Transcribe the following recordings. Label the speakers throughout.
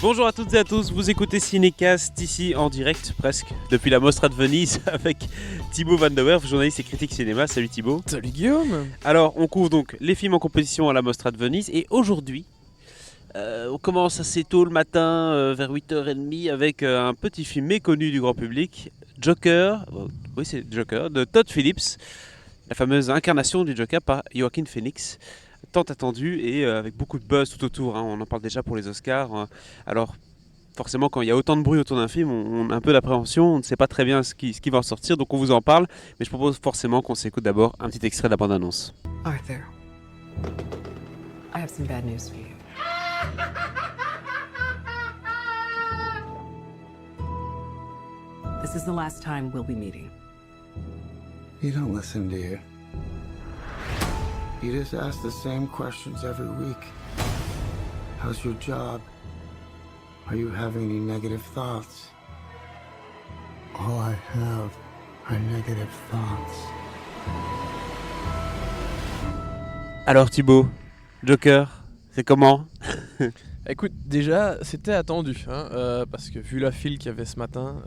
Speaker 1: Bonjour à toutes et à tous, vous écoutez Cinécast ici en direct presque depuis la Mostra de Venise avec Thibaut Van der Werf, journaliste et critique cinéma. Salut Thibaut.
Speaker 2: Salut Guillaume.
Speaker 1: Alors on couvre donc les films en compétition à la Mostra de Venise et aujourd'hui on commence assez tôt le matin vers 8h30 avec un petit film méconnu du grand public, Joker, oui c'est Joker, de Todd Phillips, la fameuse incarnation du Joker par Joaquin Phoenix. Tant attendu et avec beaucoup de buzz tout autour, hein. On en parle déjà pour les Oscars. Alors forcément quand il y a autant de bruit autour d'un film, on a un peu d'appréhension, on ne sait pas très bien ce qui va en sortir, donc on vous en parle, mais je propose forcément qu'on s'écoute d'abord un petit extrait de la bande-annonce.
Speaker 3: Arthur, I have some bad news for you. This is the last time we'll be meeting.
Speaker 4: You don't listen, do you? You just ask the same questions every week. How's your job? Are you having any negative thoughts? All I have are negative thoughts.
Speaker 1: Alors Thibaut, Joker, c'est comment?
Speaker 2: Écoute, déjà, c'était attendu, parce que vu la file qu'il y avait ce matin,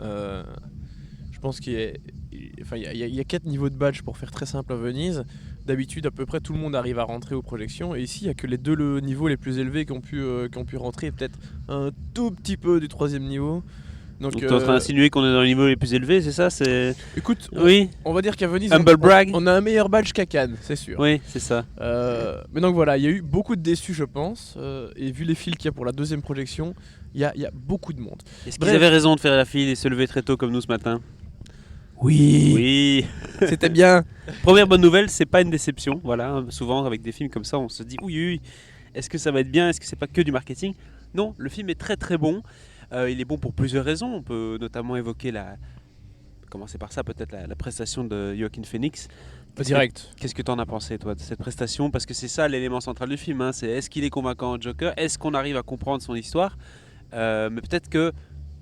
Speaker 2: je pense qu'il y a 4 niveaux de badge pour faire très simple à Venise. D'habitude, à peu près tout le monde arrive à rentrer aux projections, et ici, il n'y a que les deux niveaux les plus élevés qui ont pu rentrer, peut-être un tout petit peu du 3e niveau.
Speaker 1: Donc tu es en train d'insinuer qu'on est dans les niveaux les plus élevés, c'est ça?
Speaker 2: Écoute,
Speaker 1: oui.
Speaker 2: On va dire qu'à Venise,
Speaker 1: Humble brag.
Speaker 2: on a un meilleur badge qu'à Cannes, c'est sûr.
Speaker 1: Oui, c'est ça.
Speaker 2: Mais donc voilà, il y a eu beaucoup de déçus, je pense, et vu les files qu'il y a pour la 2e projection, il y a beaucoup de monde.
Speaker 1: Est-ce qu'ils avaient raison de faire la file et se lever très tôt comme nous ce matin?
Speaker 2: Oui. C'était bien.
Speaker 1: Première bonne nouvelle, c'est pas une déception. Voilà, souvent avec des films comme ça, on se dit oui, est-ce que ça va être bien? Est-ce que c'est pas que du marketing? Non, le film est très très bon. Il est bon pour plusieurs raisons. On peut notamment évoquer commencer par ça, peut-être la prestation de Joaquin Phoenix.
Speaker 2: Direct.
Speaker 1: Qu'est-ce que tu en as pensé, toi, de cette prestation? Parce que c'est ça l'élément central du film. Hein. C'est est-ce qu'il est convaincant en Joker? Est-ce qu'on arrive à comprendre son histoire? Mais peut-être que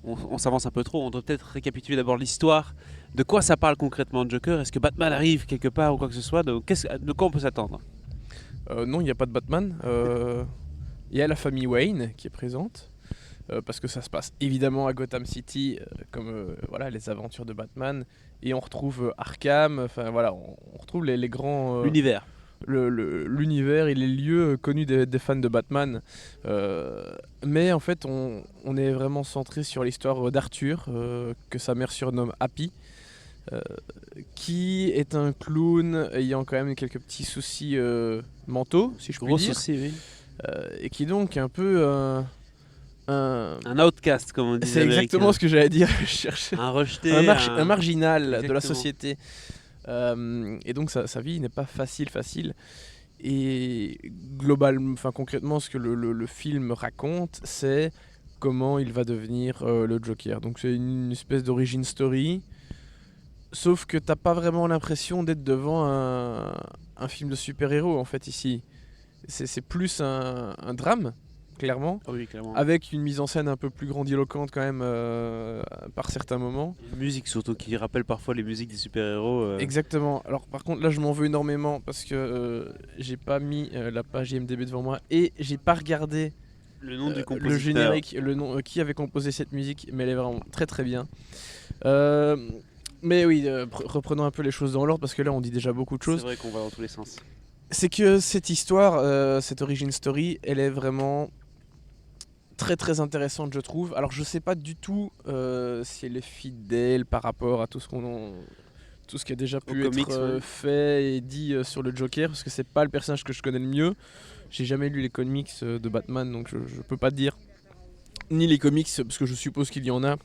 Speaker 1: on s'avance un peu trop. On doit peut-être récapituler d'abord l'histoire. De quoi ça parle concrètement Joker? Est-ce que Batman arrive quelque part ou quoi que ce soit? De quoi on peut s'attendre?
Speaker 2: Non, il n'y a pas de Batman. Il y a la famille Wayne qui est présente. Parce que ça se passe évidemment à Gotham City, comme voilà, les aventures de Batman. Et on retrouve Arkham. Enfin voilà, on retrouve les grands...
Speaker 1: L'univers.
Speaker 2: L'univers et les lieux connus des fans de Batman. Mais en fait, on est vraiment centré sur l'histoire d'Arthur, que sa mère surnomme Happy. Qui est un clown ayant quand même quelques petits soucis mentaux, si je puis dire.
Speaker 1: Soucis, oui.
Speaker 2: Et qui est donc un peu
Speaker 1: un outcast, comme on dit.
Speaker 2: C'est exactement ce que j'allais dire. Je cherchais
Speaker 1: un rejeté.
Speaker 2: Un marginal. Exactement. De la société. Et donc sa vie n'est pas facile. Et concrètement, ce que le film raconte, c'est comment il va devenir le Joker. Donc c'est une espèce d'origin story. Sauf que t'as pas vraiment l'impression d'être devant un film de super-héros en fait ici. C'est plus un drame, clairement,
Speaker 1: oui, clairement,
Speaker 2: avec une mise en scène un peu plus grandiloquente quand même par certains moments.
Speaker 1: Une musique surtout qui rappelle parfois les musiques des super-héros.
Speaker 2: Exactement. Alors par contre là je m'en veux énormément parce que j'ai pas mis la page IMDb devant moi et j'ai pas regardé
Speaker 1: le nom du compositeur.
Speaker 2: Le générique, le nom qui avait composé cette musique, mais elle est vraiment très très bien. Mais oui, reprenons un peu les choses dans l'ordre parce que là on dit déjà beaucoup de choses.
Speaker 1: C'est vrai qu'on va dans tous les sens.
Speaker 2: C'est que cette histoire, cette origin story, elle est vraiment très très intéressante je trouve. Alors je sais pas du tout si elle est fidèle par rapport à tout ce qui a déjà pu être fait et dit sur le Joker, parce que c'est pas le personnage que je connais le mieux. J'ai jamais lu les comics de Batman, donc je peux pas dire, ni les comics parce que je suppose qu'il y en a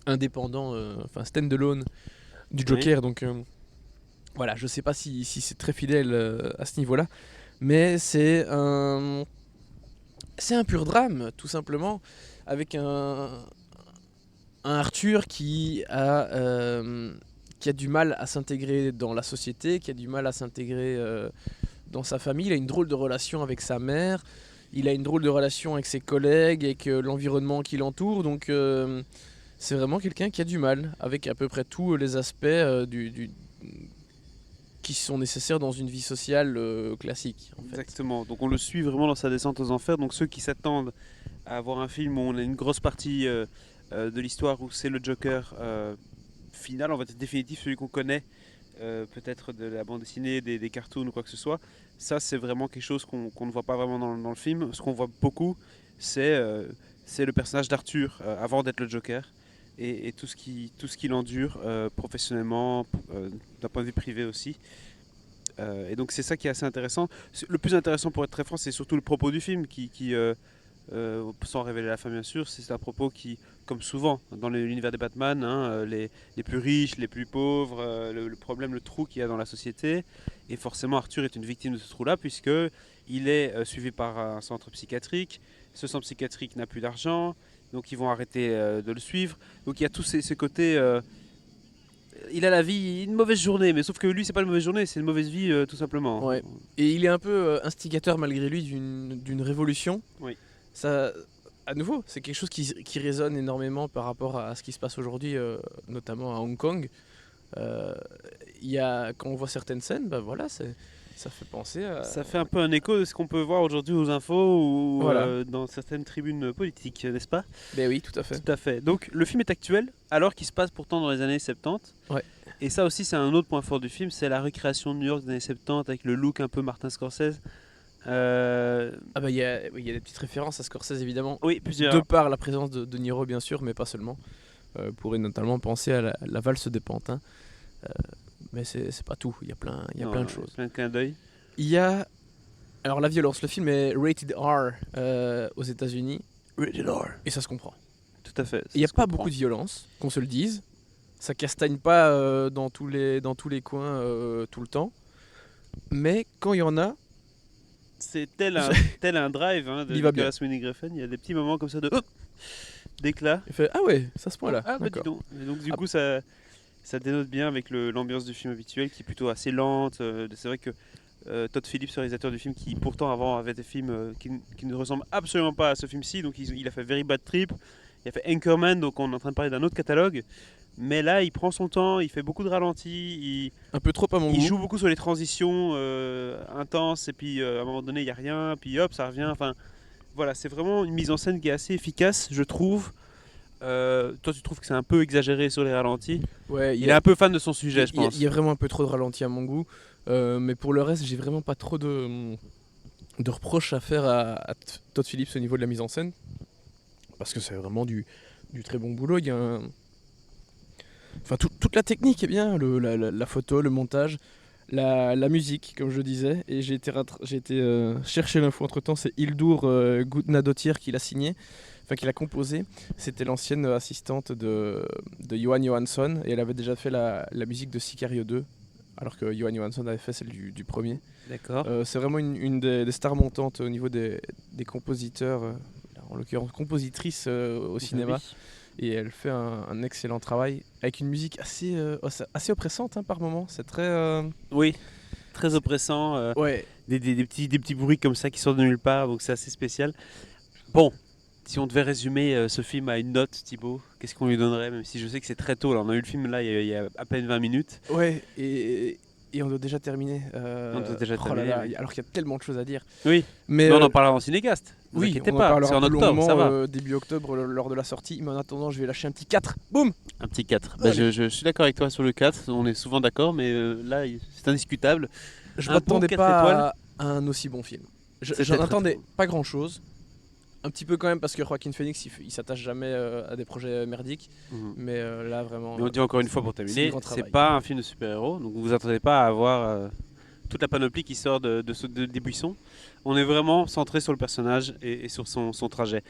Speaker 2: indépendant, stand-alone du Joker, oui. Donc voilà, je sais pas si c'est très fidèle à ce niveau-là, mais c'est un pur drame, tout simplement, avec un Arthur qui a du mal à s'intégrer dans la société, qui a du mal à s'intégrer dans sa famille. Il a une drôle de relation avec sa mère, il a une drôle de relation avec ses collègues, avec l'environnement qui l'entoure, donc c'est vraiment quelqu'un qui a du mal avec à peu près tous les aspects qui sont nécessaires dans une vie sociale classique. En fait.
Speaker 1: Exactement, donc on le suit vraiment dans sa descente aux enfers. Donc ceux qui s'attendent à avoir un film où on a une grosse partie de l'histoire où c'est le Joker final, on va dire définitif, celui qu'on connaît, peut-être de la bande dessinée, des cartoons ou quoi que ce soit. Ça, c'est vraiment quelque chose qu'on ne voit pas vraiment dans le film. Ce qu'on voit beaucoup, c'est le personnage d'Arthur avant d'être le Joker. Et tout ce qu'il endure professionnellement, d'un point de vue privé aussi. Et donc c'est ça qui est assez intéressant. Le plus intéressant pour être très franc, c'est surtout le propos du film sans révéler la fin bien sûr, c'est un propos qui, comme souvent dans l'univers des Batman, les plus riches, les plus pauvres, le problème, le trou qu'il y a dans la société. Et forcément Arthur est une victime de ce trou-là puisque il est suivi par un centre psychiatrique. Ce centre psychiatrique n'a plus d'argent, donc ils vont arrêter de le suivre. Donc il y a tous ces côtés... il a la vie, une mauvaise journée, mais sauf que lui c'est pas une mauvaise journée, c'est une mauvaise vie tout simplement.
Speaker 2: Ouais. Et il est un peu instigateur malgré lui d'une révolution.
Speaker 1: Oui.
Speaker 2: Ça, à nouveau, c'est quelque chose qui résonne énormément par rapport à ce qui se passe aujourd'hui, notamment à Hong Kong. Quand on voit certaines scènes, bah voilà, ça fait penser à...
Speaker 1: Ça fait un peu un écho de ce qu'on peut voir aujourd'hui aux infos ou
Speaker 2: Voilà.
Speaker 1: dans certaines tribunes politiques, n'est-ce pas?
Speaker 2: Ben oui, tout à fait.
Speaker 1: Tout à fait. Donc le film est actuel, alors qu'il se passe pourtant dans les années 70.
Speaker 2: Ouais.
Speaker 1: Et ça aussi, c'est un autre point fort du film, c'est la récréation de New York des années 70 avec le look un peu Martin Scorsese.
Speaker 2: Ah bah il y a des petites références à Scorsese évidemment,
Speaker 1: Oui, plusieurs.
Speaker 2: de par la présence de Niro bien sûr, mais pas seulement. Pourrait notamment penser à la valse des pantins. Mais c'est pas tout, il y a plein de choses.
Speaker 1: Plein de clins d'œil.
Speaker 2: Il y a... Alors la violence, le film est rated R aux États-Unis.
Speaker 1: Rated R.
Speaker 2: Et ça se comprend.
Speaker 1: Tout à fait.
Speaker 2: Il n'y a pas beaucoup de violence, qu'on se le dise. Ça castagne pas dans tous les coins tout le temps. Mais quand il y en a,
Speaker 1: C'est tel un drive de
Speaker 2: Il va bien.
Speaker 1: Nicolas Winding Refn. Il y a des petits moments comme ça de d'éclat.
Speaker 2: il fait ah ouais, ça se point là.
Speaker 1: Ah bah dis donc. Et donc du coup ça dénote bien avec l'ambiance du film habituel qui est plutôt assez lente. C'est vrai que Todd Phillips, le réalisateur du film, qui pourtant avant avait des films qui ne ressemblent absolument pas à ce film-ci, donc il a fait Very Bad Trip, il a fait Anchorman, donc on est en train de parler d'un autre catalogue. Mais là, il prend son temps, il fait beaucoup de ralentis,
Speaker 2: Un peu trop à mon
Speaker 1: il
Speaker 2: goût.
Speaker 1: joue beaucoup sur les transitions intenses, et puis à un moment donné, il n'y a rien, puis hop, ça revient. Enfin, voilà, c'est vraiment une mise en scène qui est assez efficace, je trouve. Toi, tu trouves que c'est un peu exagéré sur les ralentis?
Speaker 2: Ouais,
Speaker 1: Il est un peu fan de son sujet, je pense.
Speaker 2: Il y a vraiment un peu trop de ralenti à mon goût. Mais pour le reste, j'ai vraiment pas trop de reproches à faire à Todd Phillips au niveau de la mise en scène. Parce que c'est vraiment du très bon boulot. Il y a enfin, toute la technique est bien, la photo, le montage, la musique, comme je disais. Et j'ai été chercher l'info entre temps, c'est Hildur Gudnadottir qui l'a signé, enfin qui l'a composé. C'était l'ancienne assistante de Johan Johansson et elle avait déjà fait la musique de Sicario 2, alors que Johan Johansson avait fait celle du premier.
Speaker 1: D'accord.
Speaker 2: C'est vraiment une des stars montantes au niveau des compositeurs, en l'occurrence compositrice au cinéma.
Speaker 1: Oui.
Speaker 2: Et elle fait un excellent travail avec une musique assez oppressante par moment. C'est très...
Speaker 1: Oui, très oppressant.
Speaker 2: Ouais.
Speaker 1: Des petits bruits comme ça qui sortent de nulle part, donc c'est assez spécial. Bon, si on devait résumer ce film à une note, Thibaut, qu'est-ce qu'on lui donnerait? Même si je sais que c'est très tôt, là. On a eu le film là il y a à peine 20 minutes.
Speaker 2: Ouais, et on doit déjà terminer.
Speaker 1: On doit déjà terminer, oui.
Speaker 2: Alors qu'il y a tellement de choses à dire.
Speaker 1: Oui,
Speaker 2: Mais
Speaker 1: on en parlera en cinécast. Ne vous
Speaker 2: oui,
Speaker 1: inquiétez
Speaker 2: on en
Speaker 1: pas,
Speaker 2: parlera
Speaker 1: c'est en
Speaker 2: plus
Speaker 1: octobre, ça
Speaker 2: longuement,
Speaker 1: va.
Speaker 2: début octobre lors de la sortie. Mais en attendant, je vais lâcher un petit 4. Boum.
Speaker 1: Un petit 4. Bah,
Speaker 2: Allez.
Speaker 1: je suis d'accord avec toi sur le 4, on est souvent d'accord, mais là c'est indiscutable.
Speaker 2: Je
Speaker 1: Un
Speaker 2: m'attendais
Speaker 1: bon 4
Speaker 2: pas
Speaker 1: étoiles.
Speaker 2: à un aussi bon film.
Speaker 1: C'était
Speaker 2: J'en
Speaker 1: très,
Speaker 2: attendais
Speaker 1: très bon.
Speaker 2: pas grand chose. Un petit peu quand même parce que Joaquin Phoenix il s'attache jamais à des projets merdiques.
Speaker 1: Mhm.
Speaker 2: Mais là vraiment.
Speaker 1: Mais on dit encore une fois pour
Speaker 2: c'est
Speaker 1: terminer,
Speaker 2: du grand
Speaker 1: c'est
Speaker 2: travail.
Speaker 1: pas un film de super-héros, donc vous attendez pas à avoir toute la panoplie qui sort des buissons. On est vraiment centré sur le personnage et sur son trajet.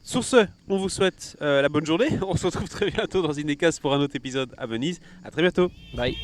Speaker 1: Sur ce, on vous souhaite la bonne journée. On se retrouve très bientôt dans Inécast pour un autre épisode à Venise. À très bientôt.
Speaker 2: Bye.